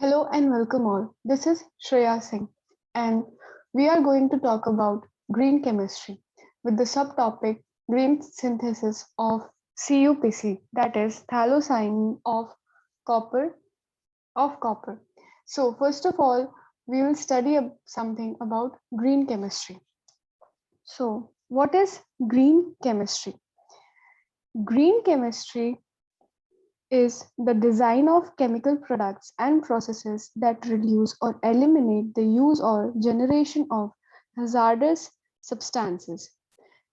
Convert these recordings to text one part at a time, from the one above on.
Hello and welcome all. This is Shreya Singh, and we are going to talk about green chemistry with the subtopic green synthesis of CuPc, that is phthalocyanine copper copper. So first of all, we will study something about green chemistry. So what is green chemistry? Green chemistry is the design of chemical products and processes that reduce or eliminate the use or generation of hazardous substances.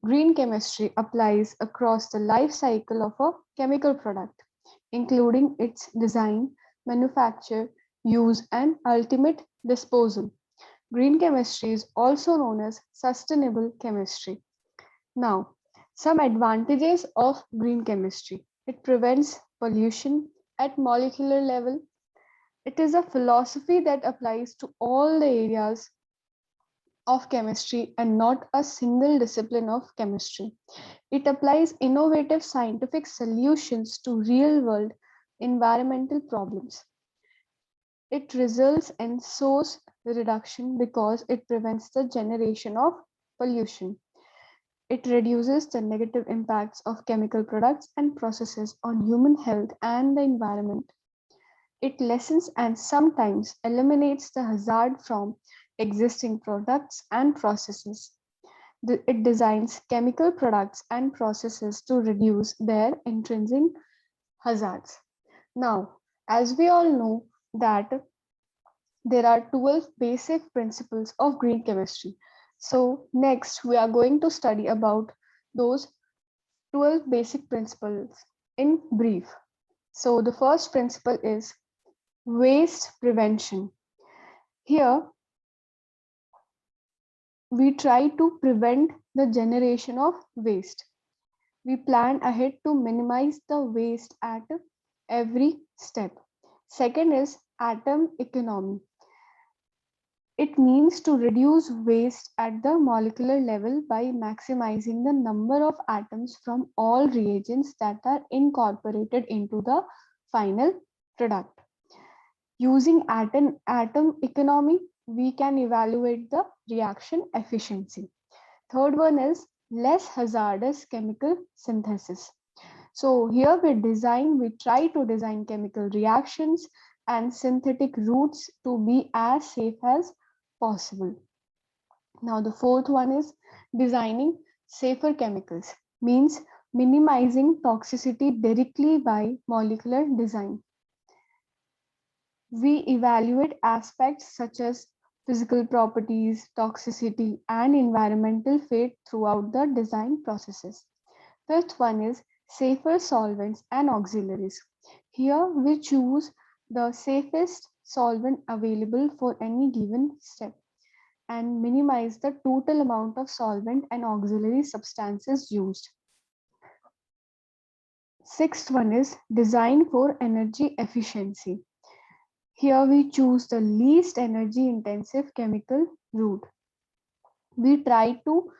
Green chemistry applies across the life cycle of a chemical product, including its design, manufacture, use, and ultimate disposal. Green chemistry is also known as sustainable chemistry. Now, some advantages of green chemistry. It prevents pollution at molecular level. It is a philosophy that applies to all the areas of chemistry and not a single discipline of chemistry. It applies innovative scientific solutions to real world environmental problems. It results in source reduction because it prevents the generation of pollution. It reduces the negative impacts of chemical products and processes on human health and the environment. It lessens and sometimes eliminates the hazard from existing products and processes. It designs chemical products and processes to reduce their intrinsic hazards. Now, as we all know that there are 12 basic principles of green chemistry. So next we are going to study about those 12 basic principles in brief. So the first principle is waste prevention. Here we try to prevent the generation of waste. We plan ahead to minimize the waste at every step. Second is atom economy. It means to reduce waste at the molecular level by maximizing the number of atoms from all reagents that are incorporated into the final product. Using atom economy, we can evaluate the reaction efficiency. Third one is less hazardous chemical synthesis. So here we try to design chemical reactions and synthetic routes to be as safe as possible. Now the fourth one is designing safer chemicals, means minimizing toxicity directly by molecular design. We evaluate aspects such as physical properties, toxicity, and environmental fate throughout the design processes. Fifth one is safer solvents and auxiliaries. Here we choose the safest solvent available for any given step and minimize the total amount of solvent and auxiliary substances used. Sixth one is design for energy efficiency. Here we choose the least energy intensive chemical route. We try to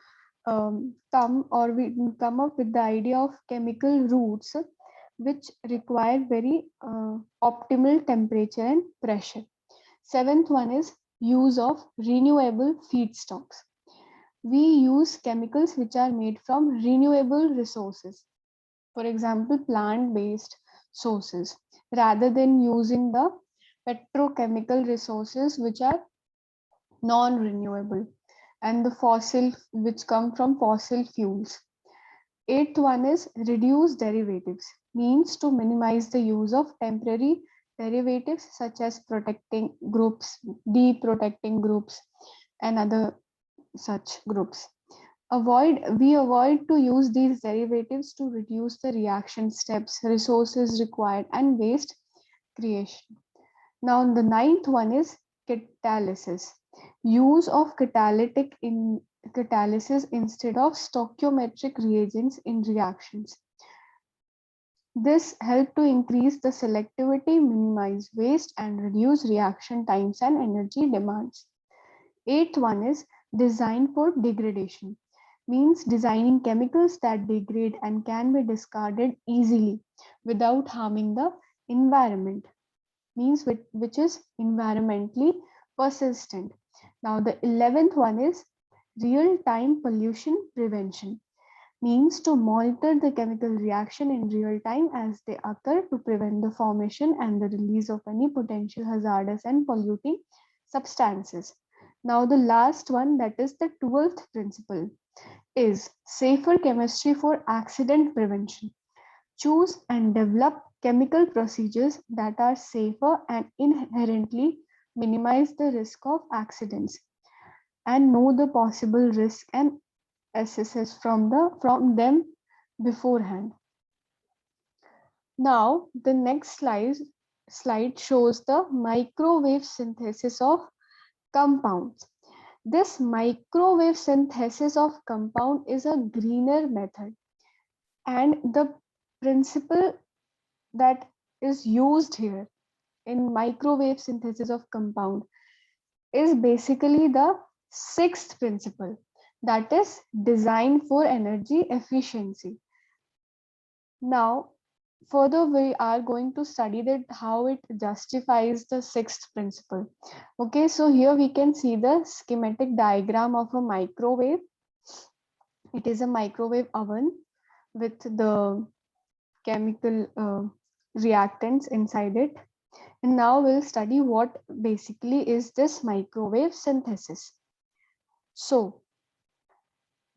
we come up with the idea of chemical routes which require very optimal temperature and pressure. Seventh one is use of renewable feedstocks. We use chemicals which are made from renewable resources, for example, plant based sources, rather than using the petrochemical resources which are non renewable and the fossil which come from fossil fuels. Eighth one is reduce derivatives, means to minimize the use of temporary derivatives such as protecting groups, deprotecting groups, and other such groups. We avoid to use these derivatives to reduce the reaction steps, resources required, and waste creation. Now, the ninth one is catalysis. Use of catalysis instead of stoichiometric reagents in reactions. This helps to increase the selectivity, minimize waste, and reduce reaction times and energy demands. Eighth one is design for degradation, means designing chemicals that degrade and can be discarded easily without harming the environment. means which is environmentally persistent. Now the 11th one is real-time pollution prevention, means to monitor the chemical reaction in real time as they occur to prevent the formation and the release of any potential hazardous and polluting substances. Now the last one, that is the 12th principle, is safer chemistry for accident prevention. Choose and develop chemical procedures that are safer and inherently minimize the risk of accidents, and know the possible risk and assesses from them beforehand. Now the next slide shows the microwave synthesis of compounds. This microwave synthesis of compound is a greener method, and the principle that is used here in microwave synthesis of compound is basically the sixth principle, that is design for energy efficiency. Now further we are going to study that how it justifies the sixth principle. Okay, so here we can see the schematic diagram of a microwave. It is a microwave oven with the chemical reactants inside it. And now we'll study what basically is this microwave synthesis. So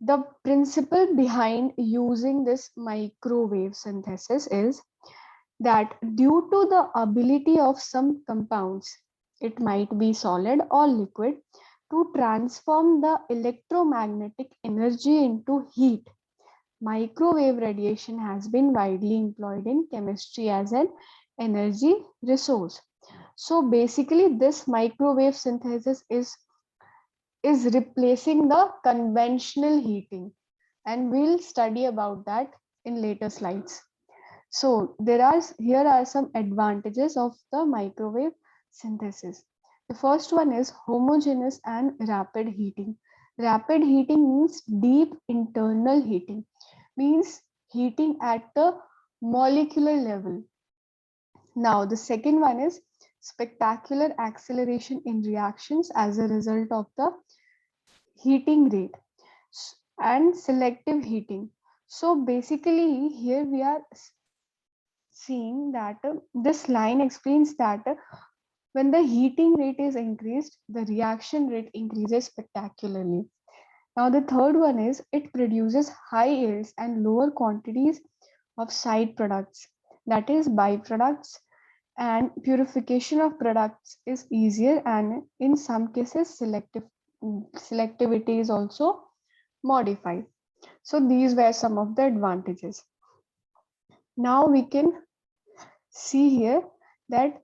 the principle behind using this microwave synthesis is that due to the ability of some compounds, it might be solid or liquid, to transform the electromagnetic energy into heat, microwave radiation has been widely employed in chemistry as an energy resource. So basically this microwave synthesis is replacing the conventional heating, and we'll study about that in later slides. So here are some advantages of the microwave synthesis. The first one is homogeneous and rapid heating. Rapid heating means deep internal heating, means heating at the molecular level. Now the second one is spectacular acceleration in reactions as a result of the heating rate and selective heating. So basically here we are seeing that this line explains that when the heating rate is increased, the reaction rate increases spectacularly. Now the third one is it produces high yields and lower quantities of side products, that is byproducts, and purification of products is easier, and in some cases selectivity is also modified. So these were some of the advantages. Now we can see here that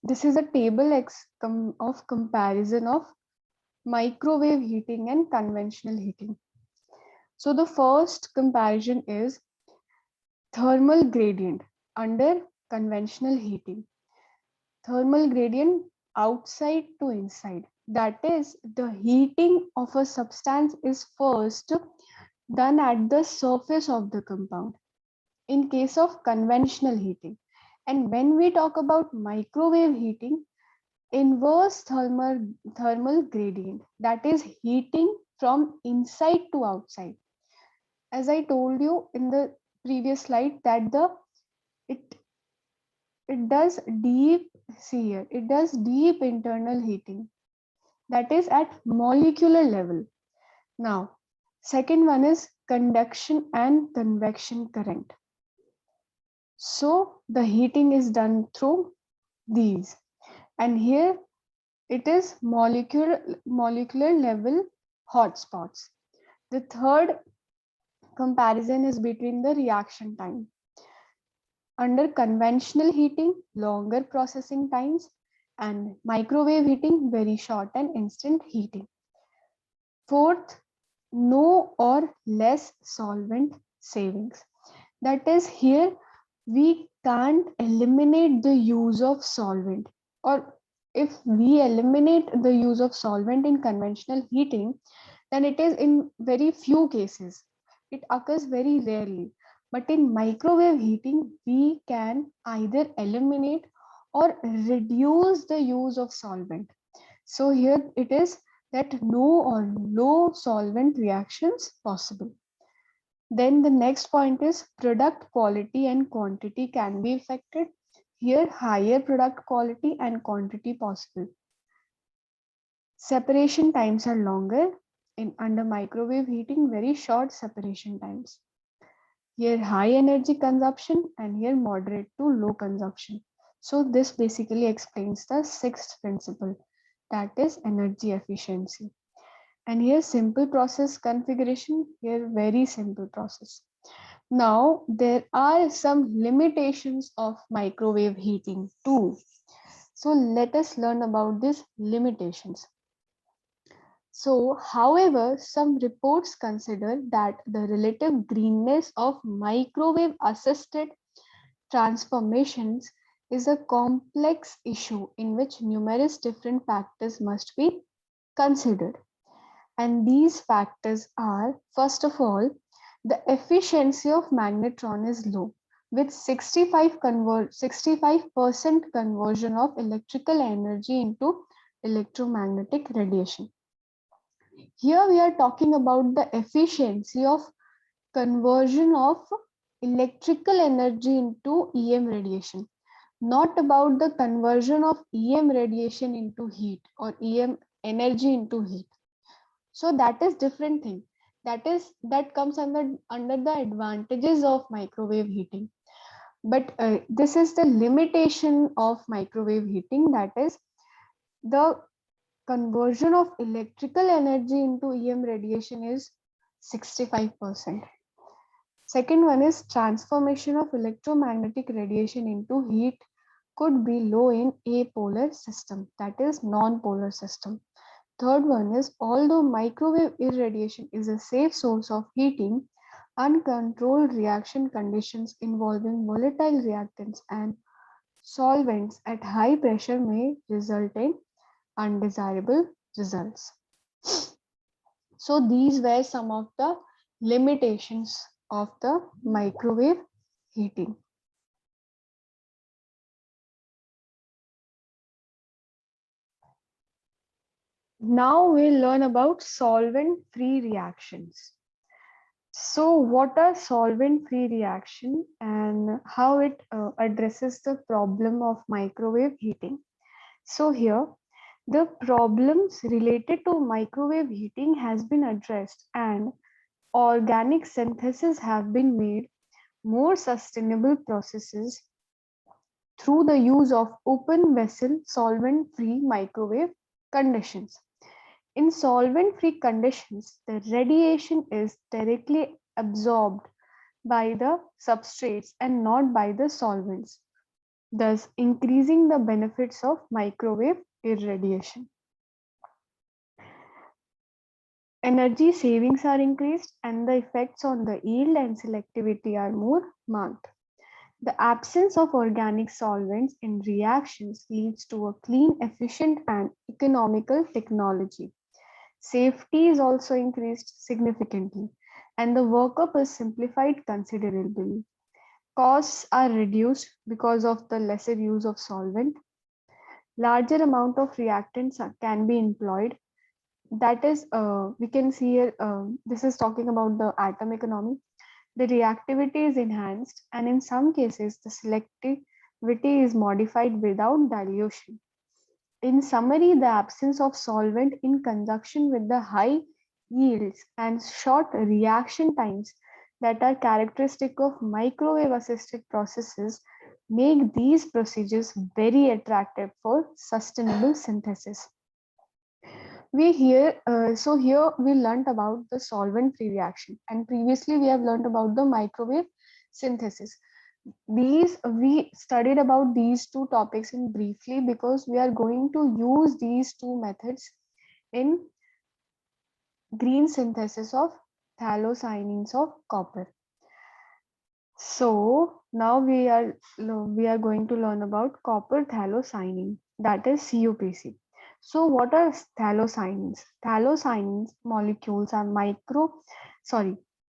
this is a table of comparison of microwave heating and conventional heating. So the first comparison is thermal gradient under conventional heating. Thermal gradient outside to inside, that is the heating of a substance is first done at the surface of the compound in case of conventional heating. And when we talk about microwave heating, inverse thermal gradient, that is heating from inside to outside. As I told you in the previous slide that it it does deep see here, it does deep internal heating, that is at molecular level. Now second one is conduction and convection current. So the heating is done through these, and here it is molecular level hotspots. The third comparison is between the reaction time. Under conventional heating, longer processing times, and microwave heating, very short and instant heating. Fourth, no or less solvent savings. That is, here we can't eliminate the use of solvent, or if we eliminate the use of solvent in conventional heating, then it is in very few cases. It occurs very rarely. But in microwave heating, we can either eliminate or reduce the use of solvent. So here it is that no or low solvent reactions possible. Then the next point is product quality and quantity can be affected. Here higher product quality and quantity possible. Separation times are longer. In under microwave heating, very short separation times. Here high energy consumption and here moderate to low consumption. So this basically explains the sixth principle, that is energy efficiency. And here simple process configuration, here very simple process. Now there are some limitations of microwave heating too. So let us learn about these limitations. So, however, some reports consider that the relative greenness of microwave assisted transformations is a complex issue in which numerous different factors must be considered. And these factors are, first of all, the efficiency of magnetron is low, with 65% conversion of electrical energy into electromagnetic radiation. Here we are talking about the efficiency of conversion of electrical energy into EM radiation, not about the conversion of EM radiation into heat or EM energy into heat. So that is different thing. That comes under the advantages of microwave heating. But this is the limitation of microwave heating, that is the conversion of electrical energy into EM radiation is 65%. Second one is transformation of electromagnetic radiation into heat could be low in apolar system, that is non-polar system. Third one is although microwave irradiation is a safe source of heating, uncontrolled reaction conditions involving volatile reactants and solvents at high pressure may result in undesirable results. So these were some of the limitations of the microwave heating. Now we'll learn about solvent-free reactions. So what are solvent-free reaction and how it addresses the problem of microwave heating? So here the problems related to microwave heating has been addressed and organic synthesis have been made more sustainable processes through the use of open vessel solvent-free microwave conditions. In solvent-free conditions, the radiation is directly absorbed by the substrates and not by the solvents, thus increasing the benefits of microwave irradiation. Energy savings are increased and the effects on the yield and selectivity are more marked. The absence of organic solvents in reactions leads to a clean, efficient, and economical technology. Safety is also increased significantly, and the workup is simplified considerably. Costs are reduced because of the lesser use of solvent. Larger amount of reactants can be employed. That is, we can see here, this is talking about the atom economy. The reactivity is enhanced, and in some cases, the selectivity is modified without dilution. In summary, the absence of solvent in conjunction with the high yields and short reaction times that are characteristic of microwave assisted processes make these procedures very attractive for sustainable synthesis. So here we learned about the solvent free reaction, and previously we have learned about the microwave synthesis. These we studied about these two topics in briefly because we are going to use these two methods in green synthesis of phthalocyanines of copper. So now we are going to learn about copper phthalocyanine, that is CuPc. So what are phthalocyanines? Phthalocyanines molecules are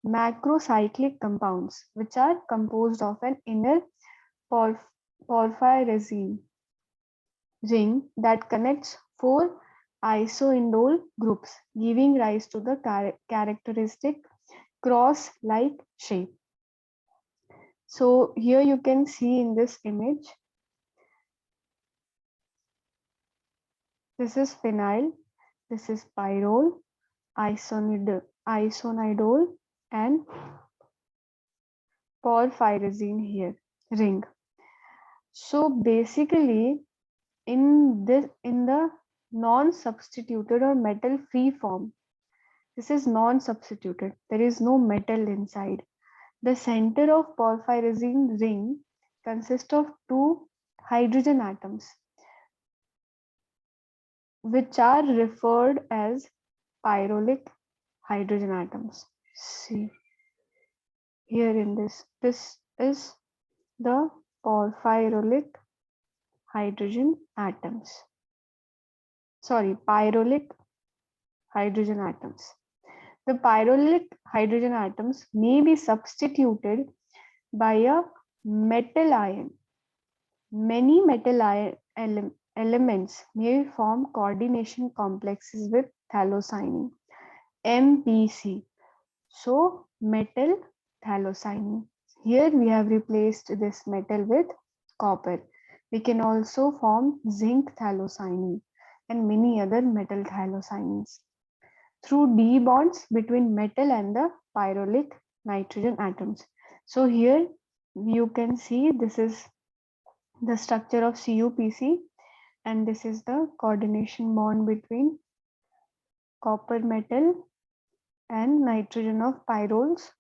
macrocyclic compounds which are composed of an inner porphyrin ring that connects four isoindole groups, giving rise to the characteristic cross-like shape. So here you can see in this image, this is phenyl, this is pyrrole, isonidole, and porphyrazine here, ring. So basically, in the non-substituted or metal-free form, this is non-substituted. There is no metal inside. The center of porphyrazine ring consists of two hydrogen atoms, which are referred as pyrrolic hydrogen atoms. See here in this is the porphyrolic hydrogen atoms. Sorry, pyrrolic hydrogen atoms. The pyrrolic hydrogen atoms may be substituted by a metal ion. Many metal ion elements may form coordination complexes with phthalocyanine, MPC. So, metal phthalocyanine. Here we have replaced this metal with copper. We can also form zinc phthalocyanine and many other metal phthalocyanines through D bonds between metal and the pyrrolic nitrogen atoms. So here you can see this is the structure of CuPc, and this is the coordination bond between copper metal and nitrogen of pyrroles.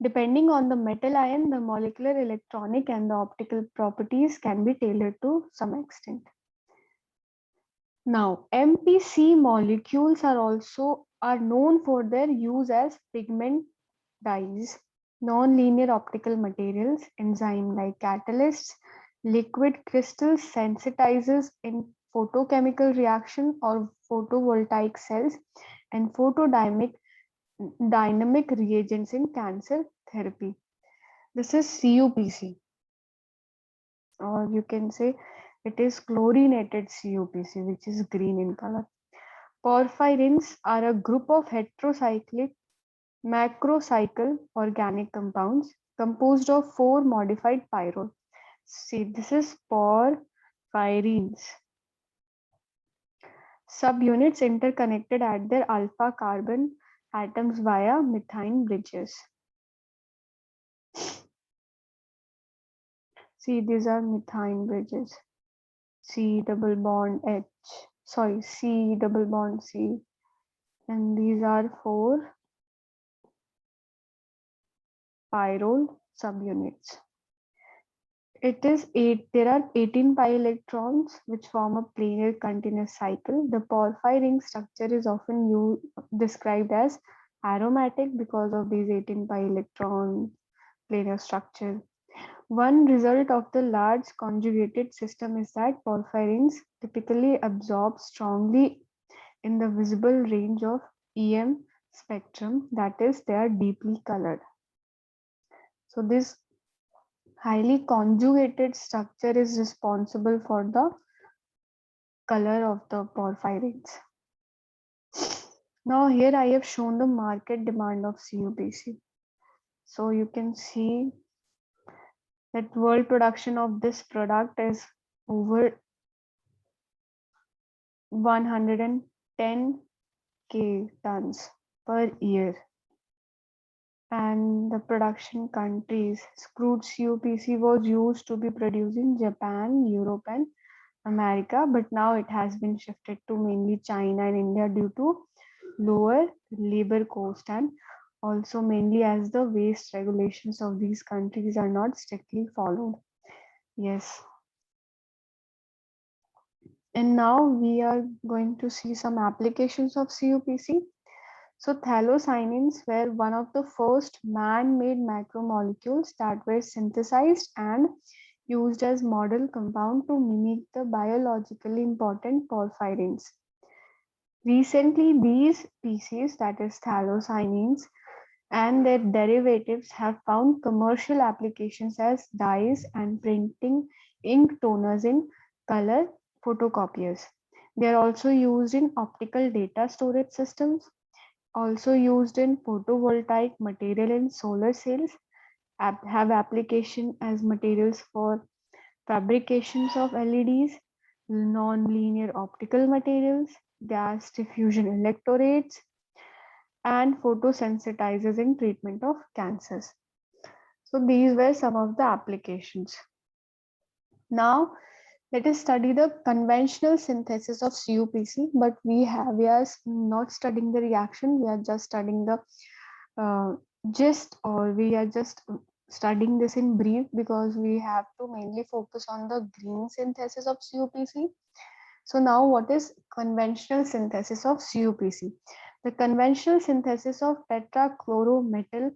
Depending on the metal ion, the molecular, electronic, and the optical properties can be tailored to some extent. Now, MPC molecules are known for their use as pigment dyes, non-linear optical materials, enzyme-like catalysts, liquid crystals, sensitizers in photochemical reaction or photovoltaic cells, and photodynamic reagents in cancer therapy. This is CuPc, or you can say it is chlorinated CuPc, which is green in color. Porphyrins are a group of heterocyclic macrocycle organic compounds composed of four modified pyrrole. See, this is porphyrins. Subunits interconnected at their alpha carbon atoms via methane bridges. See, these are methane bridges. C double bond H, sorry, C double bond C, and these are four pyrrole subunits. There are 18 pi electrons which form a planar continuous cycle. The porphyrin ring structure is often described as aromatic because of these 18 pi electron planar structure. One result of the large conjugated system is that porphyrins typically absorb strongly in the visible range of EM spectrum, that is, they are deeply colored. So this highly conjugated structure is responsible for the color of the porphyrins. Now here I have shown the market demand of CuPc. So you can see that world production of this product is over 110k tons per year. And the production countries, crude CuPc was used to be produced in Japan, Europe, and America, but now it has been shifted to mainly China and India due to lower labor cost, and also mainly as the waste regulations of these countries are not strictly followed. Yes. And now we are going to see some applications of CuPc. So phthalocyanins were one of the first man-made macromolecules that were synthesized and used as model compound to mimic the biologically important porphyrins. Recently, these species, that is phthalocyanins, and their derivatives have found commercial applications as dyes and printing ink toners in color photocopiers. They are also used in optical data storage systems, also used in photovoltaic material in solar cells, have application as materials for fabrications of LEDs, non-linear optical materials, gas diffusion electrorates, and photosensitizers in treatment of cancers. So these were some of the applications. Now let us study the conventional synthesis of CuPc, but we are not studying the reaction, we are just studying the uh, gist, or we are just studying this in brief because we have to mainly focus on the green synthesis of CuPc. So now what is conventional synthesis of CuPc? The conventional synthesis of tetrachlorometal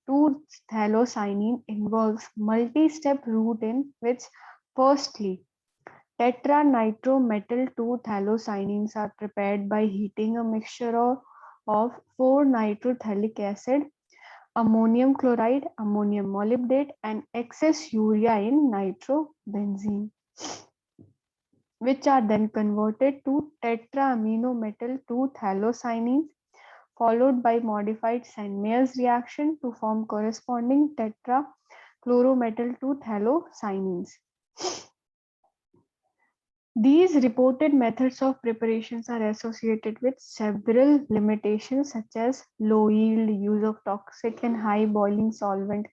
2-phthalocyanine involves multi-step route in which firstly tetranitrometal 2-phthalocyanines are prepared by heating a mixture of 4-nitrothalic acid, ammonium chloride, ammonium molybdate, and excess urea in nitrobenzene, which are then converted to tetraaminometal 2-phthalocyanines, followed by modified Sandmeyer's reaction to form corresponding tetrachlorometal 2-phthalocyanines. These reported methods of preparations are associated with several limitations such as low yield, use of toxic and high boiling solvent,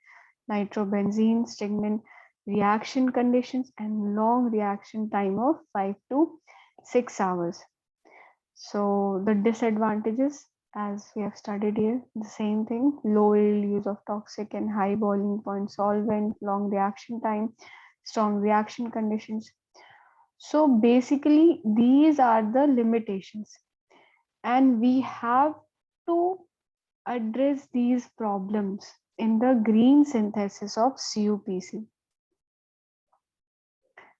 nitrobenzene, stagnant reaction conditions, and long reaction time of 5 to 6 hours. So the disadvantages, as we have studied here, the same thing: low yield, use of toxic and high boiling point solvent, long reaction time, strong reaction conditions. So basically, these are the limitations, and we have to address these problems in the green synthesis of CuPc.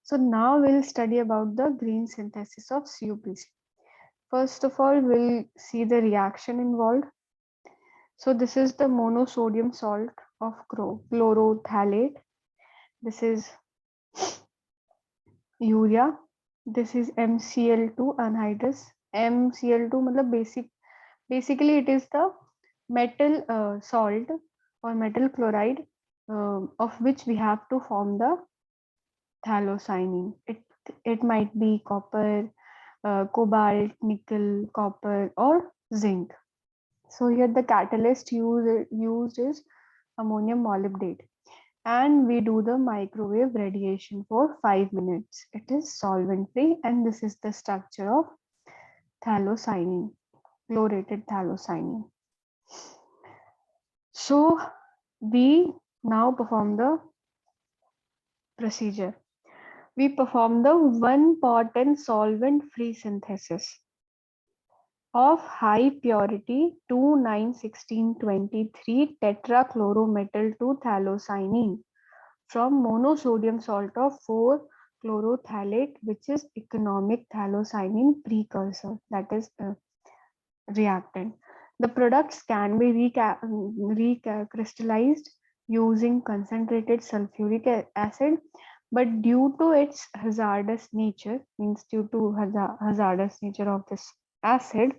So now we'll study about the green synthesis of CuPc. First of all, we'll see the reaction involved. So this is the monosodium salt of chlorothalate. This is urea. This is MCl2 anhydrous. MCl2 मतलब basically it is the metal salt or metal chloride of which we have to form the phthalocyanine. It might be copper, cobalt, nickel, copper, or zinc. So here the catalyst used is ammonium molybdate, and we do the microwave radiation for 5 minutes. It is solvent free, and this is the structure of phthalocyanine, chlorated phthalocyanine. So we now perform the procedure. We perform the one pot and solvent free synthesis of high purity 2,9,16,23 tetrachlorometal 2-phthalocyanine from monosodium salt of 4-chlorothalate, which is economic phthalocyanine precursor, that is reactant. The products can be recrystallized using concentrated sulfuric acid, but due to its hazardous nature, means due to hazardous nature of this acid,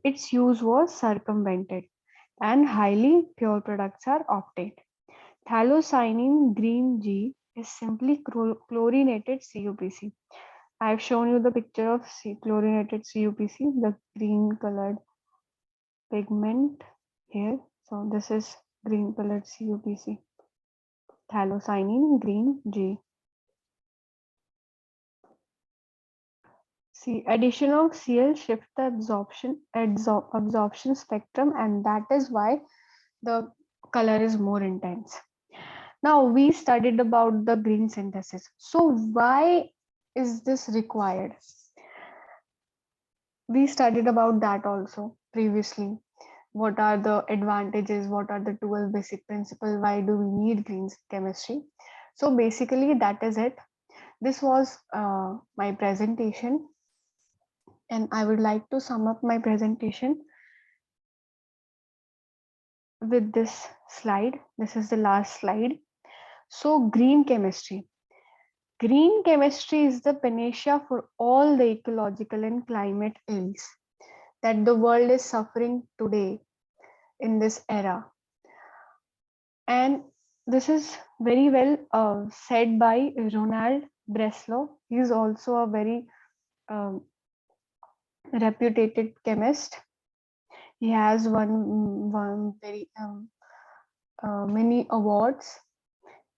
its use was circumvented and highly pure products are obtained. Phthalocyanine green G is simply chlorinated CuPc. I have shown you the picture of chlorinated CuPc, the green colored pigment here. So this is green colored CuPc. Phthalocyanine green G. See, addition of Cl shifts the absorption spectrum, and that is why the color is more intense. Now we studied about the green synthesis. So why is this required? We studied about that also previously. What are the advantages? What are the 12 basic principles? Why do we need green chemistry? So basically that is it. This was my presentation, and I would like to sum up my presentation. with this slide. This is the last slide. So, green chemistry. Green chemistry is the panacea for all the ecological and climate ills that the world is suffering today in this era. And this is very well said by Ronald Breslow. He is also a very um, reputed chemist. He has won very many awards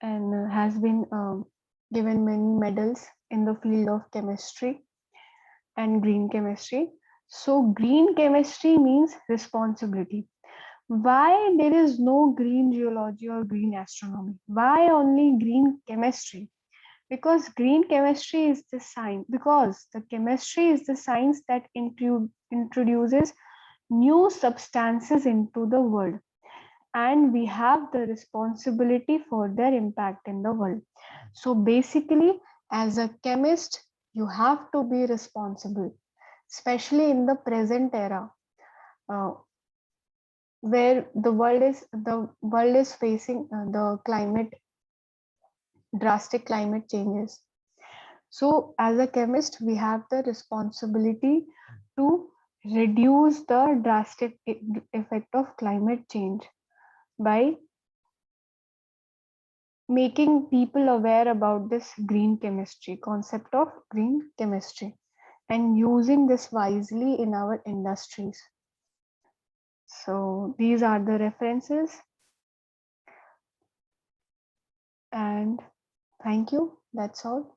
and has been given many medals in the field of chemistry and green chemistry. So, green chemistry means responsibility. Why there is no green geology or green astronomy? Why only green chemistry? Because green chemistry is the science, because the chemistry is the science that introduces new substances into the world, and we have the responsibility for their impact in the world. So basically, as a chemist, you have to be responsible, especially in the present era, uh, where the world is facing the climate drastic climate changes. So, as a chemist, we have the responsibility to reduce the drastic effect of climate change by making people aware about this green chemistry, concept of green chemistry, and using this wisely in our industries. So, these are the references, and thank you. That's all.